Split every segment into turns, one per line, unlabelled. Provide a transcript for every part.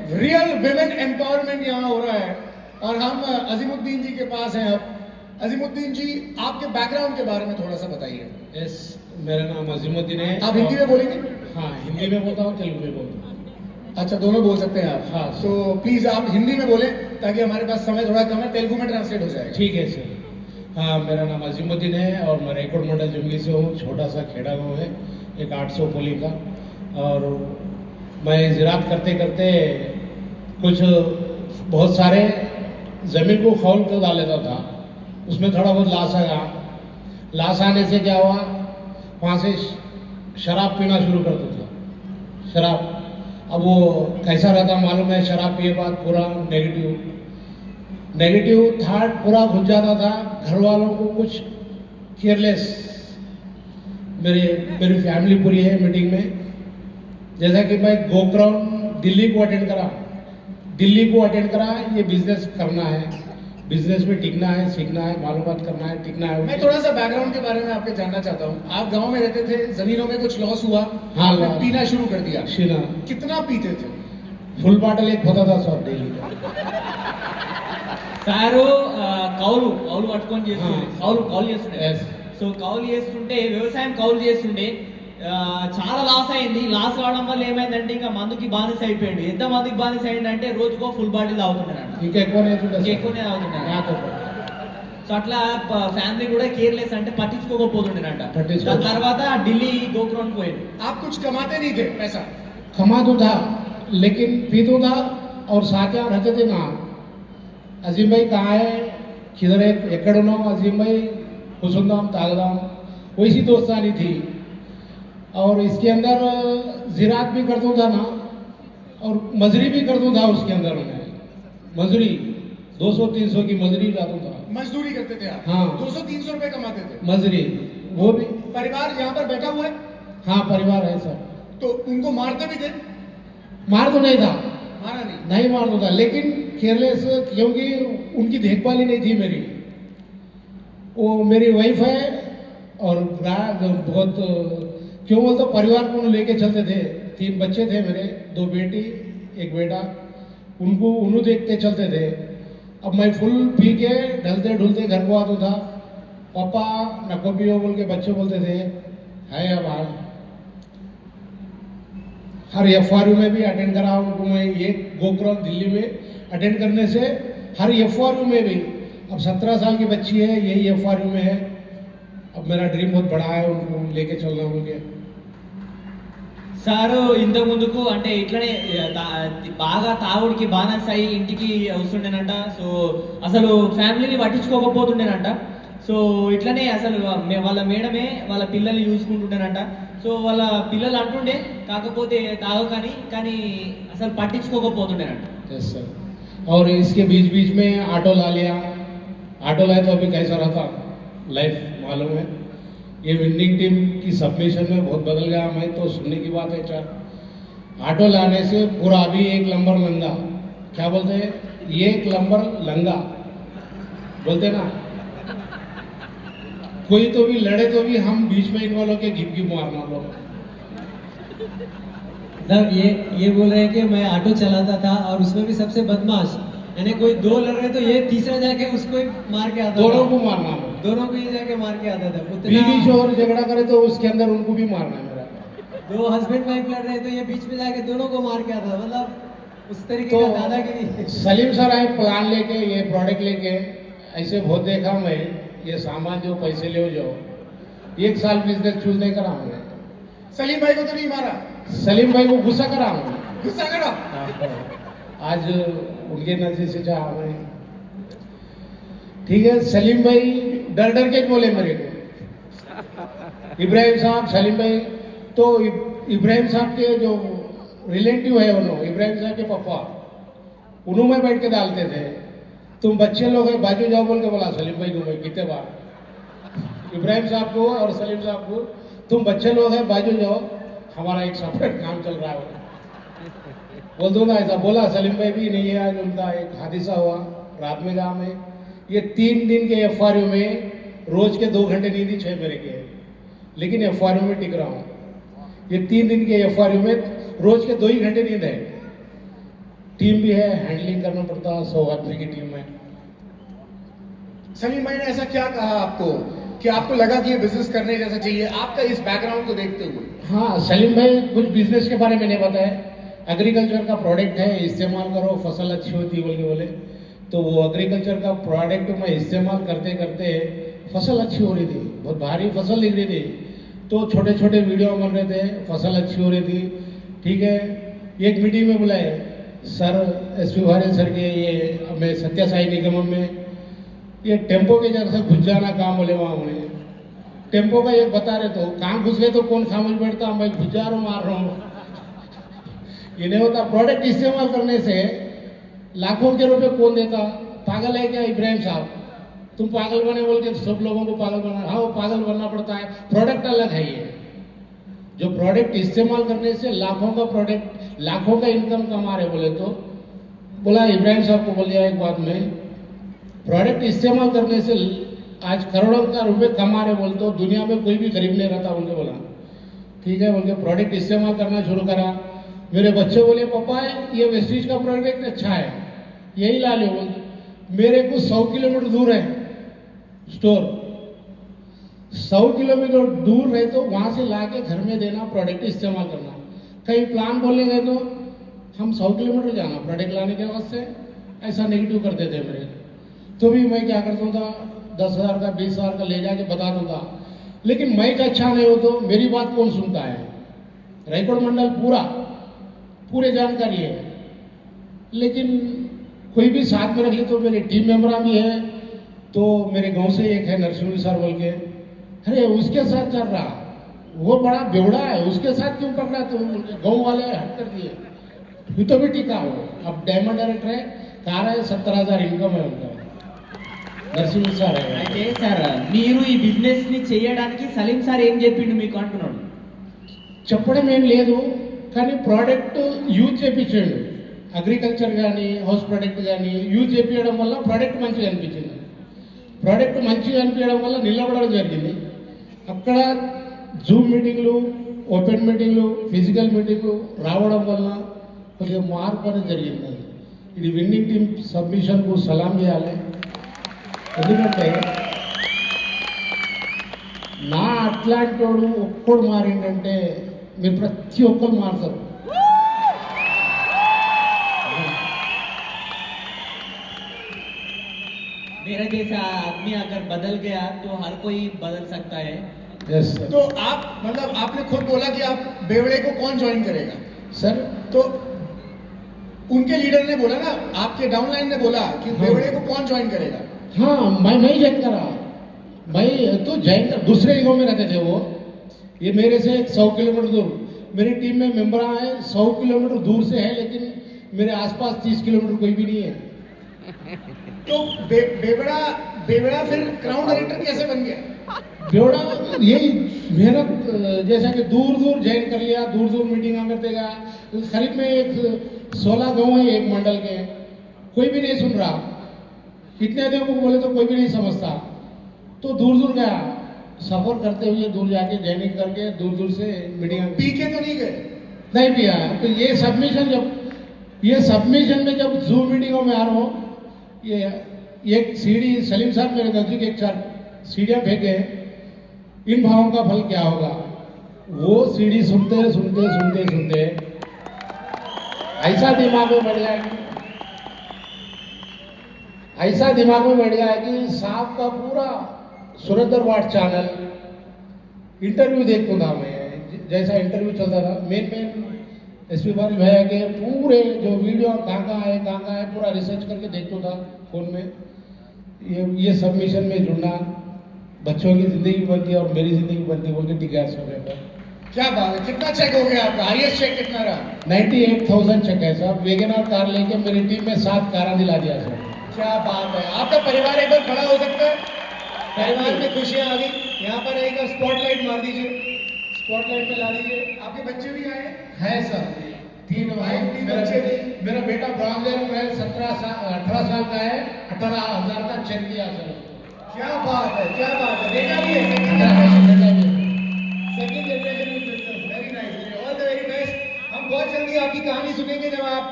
Real women empowerment यहाँ हो रहा है और हम अजीमुद्दीन जी के पास हैं अब। अजीमुद्दीन जी, आपके बैकग्राउंड के बारे में थोड़ा सा बताइए।
यस, मेरा नाम अजीमुद्दीन है।
आप हिंदी में बोलेंगे?
हाँ, हिंदी में बोलता हूँ, तेलुगु में बोलता हूँ।
अच्छा, दोनों बोल सकते हैं आप?
हाँ।
तो प्लीज आप हिंदी में बोलें ताकि हमारे पास समय थोड़ा कम है, तेलुगु में ट्रांसलेट हो जाएगा।
ठीक है सर। हाँ, मेरा नाम अजीमुद्दीन है और मैं रेकॉर्ड मंडल जुमली से हूँ। छोटा सा खेड़ा गाँव है, एक 800 पोली का। और मैं ज़राअत करते करते कुछ बहुत सारे ज़मीन को खौल कर डाल लेता था, उसमें थोड़ा बहुत लाश आया। लाश आने से क्या हुआ, वहाँ से शराब पीना शुरू कर देता था। शराब, अब वो कैसा रहता मालूम है, शराब पिए बाद पूरा नेगेटिव थॉट पूरा घुस जाता था। घर वालों को कुछ केयरलेस, मेरी फैमिली पूरी है मीटिंग में। जैसा कि मैं गोकर्ण दिल्ली को अटेंड करा, ये बिजनेस करना है, बिजनेस में टिकना है, सीखना है, मालूमात करना है, टिकना है।
मैं थोड़ा सा बैकग्राउंड के बारे में आपके जानना चाहता हूँ। आप गांव में रहते थे, जमीनों में कुछ लॉस हुआ,
हाँ,
आपने पीना शुरू कर दिया।
शीना
कितना पीते थे?
फुल बाटल एक होता था सब डेली का।
సారు కౌలు పట్టుకొని చేస్తుండే, కౌలు చేస్తుండే.
Yes.
సో కౌలు చేస్తుంటే వ్యవసాయం కౌలు చేస్తుండే. చాలా లాస్ అయింది. లాస్ అవడం వల్ల ఏమైందంటే ఇంకా మందుకి బానిస అయిపోయాడు. ఎంత మందికి బానిస అయిందంటే రోజుకో ఫుల్ బాటిల్ తాగుతున్నాడు.
ఇంకా ఎక్కువనే
తాగుతున్నాడు. సో అట్లా ఫ్యామిలీ కూడా కేర్లెస్, అంటే పట్టించుకోకపోతుండేనంట. దాని తర్వాత ఢిల్లీ గోకర్ణ పోయాడు.
आप कुछ कमाते नहीं थे पैसा?
कमाता था लेकिन पीता था और साथ में रहते थे ना। अजीम भाई कहाँ है, किधर है, एकड़ नो अजीम भाई कुसुंदाम तागदाम, वैसी दोस्तानी थी। और इसके अंदर ज़राअत भी करता था ना, और मजरी भी करता था। उसके अंदर मैं मजरी 200-300 की मजरी जाता था।
मजदूरी करते थे आप?
हाँ।
200-300 रुपए कमाते थे?
मजरी, वो भी।
परिवार यहाँ पर बैठा हुआ है?
हाँ, परिवार है सब।
तो उनको मारते भी थे?
मार तो नहीं था,
मारा नहीं?
नहीं मार तो था, लेकिन केयरलेस, क्योंकि उनकी देखभाल ही नहीं थी मेरी। वो मेरी वाइफ है और बहुत क्यों बोलते, परिवार को लेके चलते थे। 3 बच्चे थे मेरे, 2 बेटी 1 बेटा, उनको देखते चलते थे। अब मैं फुल पी के ढलते ढुलते घर को आता था। पापा नको पियो बोल के बच्चे बोलते थे। है अब हर FRU में भी अटेंड करा उनको मैं। ये गोकर्ण दिल्ली में अटेंड करने से हर FRU में भी, अब 17 साल की बच्ची है, यही FRU में है। अब मेरा ड्रीम बहुत बड़ा है, उनको लेके चलना उनके।
సారు ఇంతకు ముందుకు అంటే ఇట్లనే బాగా తాగుడికి బానిస అయి ఇంటికి వస్తుండేనంట. సో అసలు ఫ్యామిలీని పట్టించుకోకపోతుండేనంట. సో ఇట్లనే అసలు వాళ్ళ మేడమే వాళ్ళ పిల్లల్ని చూసుకుంటుండేనంట. సో వాళ్ళ పిల్లలు అంటుండే, కాకపోతే తాగకని, కానీ అసలు పట్టించుకోకపోతుండేనంట.
Yes sir. और इसके बीच में ऑटो ला लिया। ऑटो लाए तो अभी कैसा रहता लाइफ मालूम है। ये विनिंग टीम की सबमिशन में बहुत बदल गया। मैं तो सुनने की बात है सर, ऑटो लाने से पूरा अभी 1 नंबर लंगा, क्या बोलते हैं, 1 नंबर लंगा बोलते ना। कोई तो भी लड़े तो भी हम बीच में इन्वॉल्व होकर घिप मारना लोग।
मतलब ये बोल रहे हैं कि मैं ऑटो चलाता था और उसमें भी सबसे बदमाश, यानी कोई 2 लड़ रहे तो ये तीसरा जाके उसको ही मार के आता
दोनों
था।
को मारना है।
दोनों को ही जाके मार के आता था।
बीवी शोहर झगड़ा करे तो उसके अंदर उनको भी मारना है मेरा।
2 हस्बैंड वाइफ लड़ रहे तो ये बीच में जाके दोनों को मार के आता था। मतलब उस तरीके
तो
का दादागिरी।
सलीम सर आए प्लान लेके, ये प्रोडक्ट लेके, ऐसे बहुत देखा मैं। ये सामान जो पैसे ले जाओ, 1 साल बिजनेस चूज नहीं कराऊंगा।
सलीम भाई को तो नहीं मारा?
सलीम भाई को गुस्सा कराऊंगा।
गुस्सा करा?
आज उनके नजर से चाह मैं, ठीक है। सलीम भाई डर डर के बोले मेरे को, इब्राहिम साहब, सलीम भाई। तो इब्राहिम साहब के जो रिलेटिव है, उन्होंने इब्राहिम साहब के पापा, उन्होंने बैठ के डालते थे। तुम बच्चे लोग है, बाजू जाओ बोल के बोला सलीम भाई को मैं कितने बार, इब्राहिम साहब को और सलीम साहब को, तुम बच्चे लोग है, बाजू जाओ, हमारा एक सेपरेट काम चल रहा है बोल दो ना। ऐसा बोला सलीम भाई भी नहीं है। आज उनका एक हादसा हुआ रात में गाँव में। ये 3 दिन के FRU में रोज के 2 घंटे नींद ही 6 मेरे के, लेकिन FRU में टिक रहा हूँ। ये 3 दिन के FRU में रोज के 2 ही घंटे नींद है। टीम भी है, हैंडलिंग करना पड़ता है 100 आदमी की टीम में।
सलीम भाई ने ऐसा क्या कहा आपको कि आपको लगा कि ये बिजनेस करने जैसा चाहिए, आपका इस बैकग्राउंड को देखते हुए?
हाँ, सलीम भाई कुछ बिजनेस के बारे में नहीं बताया। एग्रीकल्चर का प्रोडक्ट है, इस्तेमाल करो, फसल अच्छी होती है बोल के बोले। तो वो एग्रीकल्चर का प्रोडक्ट मैं इस्तेमाल करते करते फसल अच्छी हो रही थी, बहुत भारी फसल दिख रही थी। तो छोटे छोटे वीडियो बन रहे थे, फसल अच्छी हो रही थी। ठीक है, एक मीटिंग में बुलाए सर, SP वारे सर के, ये मैं सत्य साई निगम में ये टेम्पो के जैसा घुस जाना काम बोले वहाँ मुझे। टेम्पो का एक बता रहे तो कहाँ घुस गए तो कौन खामोश बैठता, मैं घुस जा रहा हूँ, मार रहा हूँ। ये नहीं होता। प्रोडक्ट इस्तेमाल करने से लाखों के रुपए कौन देता? पागल है क्या इब्राहिम साहब? तुम पागल बने बोल के सब लोगों को पागल बना। हाँ, वो पागल बनना पड़ता है। प्रोडक्ट अलग है ये, जो प्रोडक्ट इस्तेमाल करने से लाखों का प्रोडक्ट, लाखों का इनकम कमा रहे बोले तो बोला इब्राहिम साहब को बोल दिया एक बात में, प्रोडक्ट इस्तेमाल करने से आज करोड़ों का रुपए कमा रहे बोल तो दुनिया में कोई भी गरीब नहीं रहता बोल के बोला। ठीक है बोल के प्रोडक्ट इस्तेमाल करना शुरू करा। मेरे बच्चे बोले पापा ये वेस्टीज का प्रोडक्ट अच्छा है, यही ला लो बोल। मेरे को 100 किलोमीटर दूर है स्टोर, 100 किलोमीटर दूर रहे तो वहां से लाके घर में देना, प्रोडक्ट इस्तेमाल करना। कहीं प्लान बोलने गए तो हम 100 किलोमीटर जाना प्रोडक्ट लाने के वास्ते, ऐसा नेगेटिव करते थे मेरे। तो भी मैं क्या करता था, 10,000 का 20,000 का ले जाके बता दूंगा। लेकिन मैं अच्छा नहीं हो तो मेरी बात कौन सुनता है? रायकोट मंडल पूरे जानकारी है, लेकिन कोई भी साथ में रख ले तो मेरे टीम मेंबर भी है। तो मेरे गांव से एक है नरसिंह सर बोल के, अरे उसके साथ चल रहा, वो बड़ा बेवड़ा है, उसके साथ क्यों पकड़ा? तो गांव वाले हट कर दिए, ये तो भी टीका हो। अब डायमंड डायरेक्टर है, कहा है 17,000 इनकम है उनका, నరసింహ సార్.
అయితే సార్ మీరు ఈ బిజినెస్ ని చేయడానికి సలీం సార్ ఏం చెప్పిండు మీకు అంటున్నాడు?
చెప్పడం ఏం లేదు, కానీ ప్రోడక్ట్ యూజ్ చేయించాడు. అగ్రికల్చర్ కానీ హౌస్ ప్రోడక్ట్ కానీ యూజ్ చేయించడం వల్ల ప్రోడక్ట్ మంచిగా అనిపించింది. ప్రోడక్ట్ మంచిగా అనిపించడం వల్ల నిలబడడం జరిగింది. అక్కడ జూమ్ మీటింగ్లు, ఓపెన్ మీటింగ్లు, ఫిజికల్ మీటింగ్లు రావడం వల్ల కొంచెం మార్పు అనేది జరిగింది. ఇది విన్నింగ్ టీమ్ సబ్మిషన్కు సలాం చేయాలి. ఎందుకంటే నా అట్లాంటి వాడు ఒక్కడు మారిందంటే మీరు ప్రతి ఒక్కరు మారుతారు.
मेरा जैसा आदमी अगर बदल गया तो हर कोई बदल सकता है.
Yes sir.
तो आप मतलब आपने खुद बोला कि आप बेवड़े को कौन ज्वाइन करेगा
सर,
तो उनके लीडर ने बोला ना, आपके डाउनलाइन ने बोला कि बेवड़े को कौन ज्वाइन करेगा.
हाँ मैं नहीं ज्वाइन करा, मैं तो ज्वाइन कर, दूसरे गाँव में रहते थे वो, ये मेरे से 100 किलोमीटर दूर. मेरी टीम में मेंबर हैं 100 किलोमीटर दूर से है, लेकिन मेरे आसपास 30 किलोमीटर कोई भी नहीं है.
तो बेवड़ा फिर क्राउन डायरेक्टर कैसे बन गया?
बेवड़ा यही मेहनत, जैसा कि दूर दूर ज्वाइन कर लिया, दूर दूर मीटिंग करते गया. करीब में एक 16 गाँव है एक मंडल के, कोई भी नहीं सुन रहा. इतने देर को बोले तो कोई भी नहीं समझता. तो दूर दूर गया, सफर करते हुए दूर जाके ज्वाइनिंग करके दूर दूर से मीटिंग.
पी के तो नहीं गए?
नहीं पिया. तो ये सबमिशन में जब जूम मीटिंगों में आ रहा हूँ, ये एक सीढ़ी सलीम साहब मेरे नजदीक एक 4 सीढ़ियाँ फेंके, इन भावों का फल क्या होगा. वो सीढ़ी सुनते सुनते सुनते सुनते ऐसा दिमाग में बैठ गया कि साहब का पूरा सुरेंद्र वाट चैनल इंटरव्यू देखता था मैं. जैसा इंटरव्यू चलता था, मेन SP बारी भैया के पूरे जो वीडियो कहाँ है पूरा रिसर्च करके देखता था फोन में. ये सबमिशन में जुड़ना, बच्चों की जिंदगी बनती है और मेरी जिंदगी बनती है बोल के टिकट समय पर.
क्या बात है, कितना चेक हो गया आपका? हाईएस्ट चेक कितना रहा?
98,000 चेक है साहब. वेगनर कार लेके मेरी टीम में 7 कारें दिला दिया सर.
क्या बात है. आपका परिवार एक बार खड़ा हो सकता है? परिवार में खुशियां आ गई. यहाँ पर एक स्पॉटलाइट मार दीजिए, स्पॉटलाइट में ला दीजिए. आपके बच्चे भी आए
है सर, 3 वाइफ, मेरा बेटा ब्राउजर में 18 साल का है, 18,000 का चेक दिया सर.
क्या बात है, क्या बात है. बेटा भी है, सेकंड जनरेशन में business. Very nice, all the very best. हम बहुत जल्दी आपकी कहानी सुनेंगे जब आप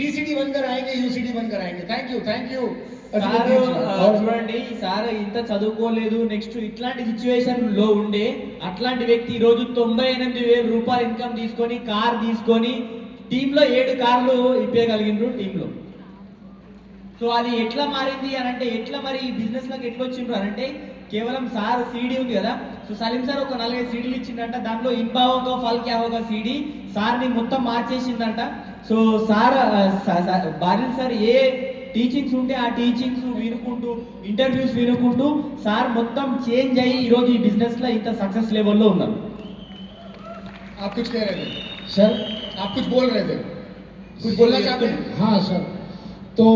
डीसीडी बनकर आएंगे, यूसीडी बनकर आएंगे। थैंक यू
సార్ చూడండి, సార్ ఇంత చదువుకోలేదు, నెక్స్ట్ ఇట్లాంటి సిచ్యువేషన్ లో ఉండే అట్లాంటి వ్యక్తి ఈ రోజు 98,000 రూపాయలు ఇన్కమ్ తీసుకొని కార్ తీసుకొని టీంలో 7 కార్లు ఇప్పగలిగినరు టీంలో. సో అది ఎట్లా మారింది అని అంటే, ఎట్లా మరి బిజినెస్ లోకి ఎట్లా వచ్చిండ్రు అని అంటే, కేవలం సార్ సీడీ ఉంది కదా, సో సలీం సార్ ఒక 4-5 సీడీలు ఇచ్చిందంట, దాంట్లో ఇంబావోగా ఫల్ క్యా హోగా సీడీ సార్ని మొత్తం మార్చేసిందంట. సో సార్ బారిల్ సార్ ఏ టీచింగ్స్ ఉంటే ఆ టీచింగ్స్ వినుకుంటూ, ఇంటర్వ్యూస్ వినుకుంటూ సార్ మొత్తం చేంజ్ అయ్యి ఈరోజు ఈ బిజినెస్ లో ఇంత సక్సెస్ లెవెల్లో ఉన్నారు.
आप कुछ कह रहे थे
सर
आप कुछ बोल रहे थे, कुछ बोलना चाहते हैं?
हाँ सर, तो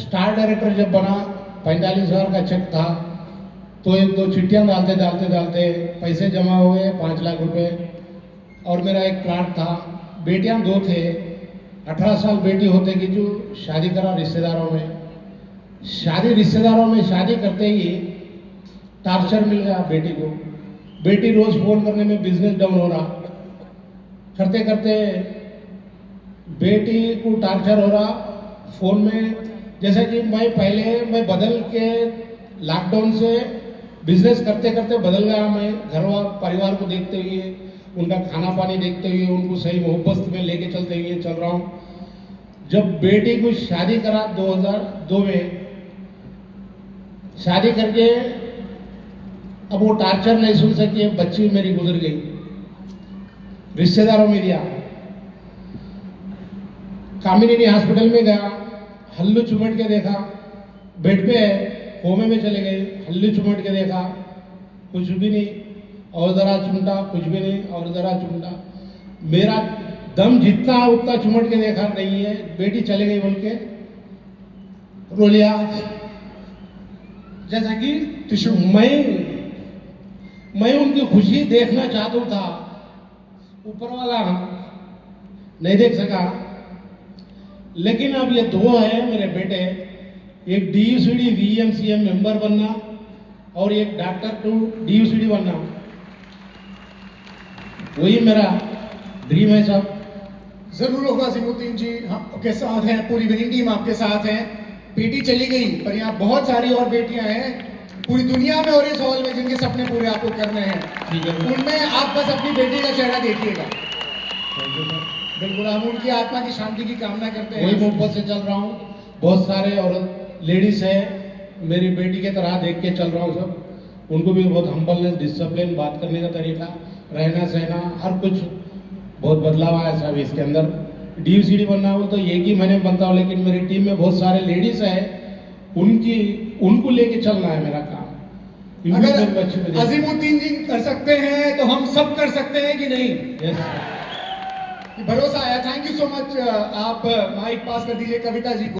स्टार डायरेक्टर जब बना 45,000 का चेक था, तो 1-2 चिट्ठियाँ डालते पैसे जमा हुए 5 लाख रुपए। और मेरा एक प्लाट था, बेटियां 2 थे, 18 साल बेटी होते कि जो शादी करा रिश्तेदारों में, शादी करते ही टार्चर मिल गया बेटी को। बेटी रोज फोन करने में बिजनेस डाउन हो रहा, करते करते बेटी को टार्चर हो रहा फोन में। जैसे कि मैं बदल के लॉकडाउन से बिजनेस करते करते बदल गया। मैं परिवार को देखते हुए, उनका खाना पानी देखते हुए, उनको सही मोहब्बत में लेके चलते हुए चल रहा हूँ। जब बेटी को शादी करा 2002 में, शादी करके अब वो टार्चर नहीं सुन सकी, बच्ची मेरी गुजर गई, रिश्तेदारों में दिया। कामिनी हॉस्पिटल में गया, हल्लू चुमट के देखा, बेड पे है, कोमे में चले गए, हल्लू चुमट के देखा, कुछ भी नहीं, और जरा चुमटा, कुछ भी नहीं, और जरा चुमटा। मेरा दम जितना उतना चुमट के देखा नहीं है, बेटी चले गई बोल के रो लिया। जैसा कि मैं उनकी खुशी देखना चाहता था, ऊपर वाला नहीं देख सका। लेकिन अब ये 2 है मेरे बेटे, एक DUCD VMCM मेंबर बनना और एक डॉक्टर टू DUCD बनना, वही मेरा ड्रीम है साहब।
जरूर होगा अजीमुद्दीन जी, हम आपके साथ हैं, पूरी विनिंग टीम आपके साथ है। बेटी चली गई, पर यहाँ बहुत सारी और बेटियां हैं पूरी दुनिया में और इस हॉल में जिनके सपने पूरे आपको करने हैं। उनमें आप बस अपनी बेटी का चेहरा देखिएगा। बिल्कुल, हम उनकी आत्मा की शांति की कामना करते हैं।
वही मोहब्बत से चल रहा हूँ। बहुत सारे औरत लेडीज है, मेरी बेटी की तरह देख के चल रहा हूँ सब। उनको भी बहुत हम्बलनेस, डिसिप्लिन, बात करने का तरीका, रहना सहना, हर कुछ बहुत बदलाव आया साहब इसके अंदर। DUCD बनना हो तो एक ही महीने बनता हो, लेकिन मेरी टीम में बहुत सारे लेडीज है, उनको लेके चलना है मेरा काम।
अगर अजीमुद्दीन जी कर सकते हैं तो हम सब कर सकते हैं कि नहीं?
यस,
भरोसा आया। Thank you so much. आप माइक पास कर दीजिए कविता जी को।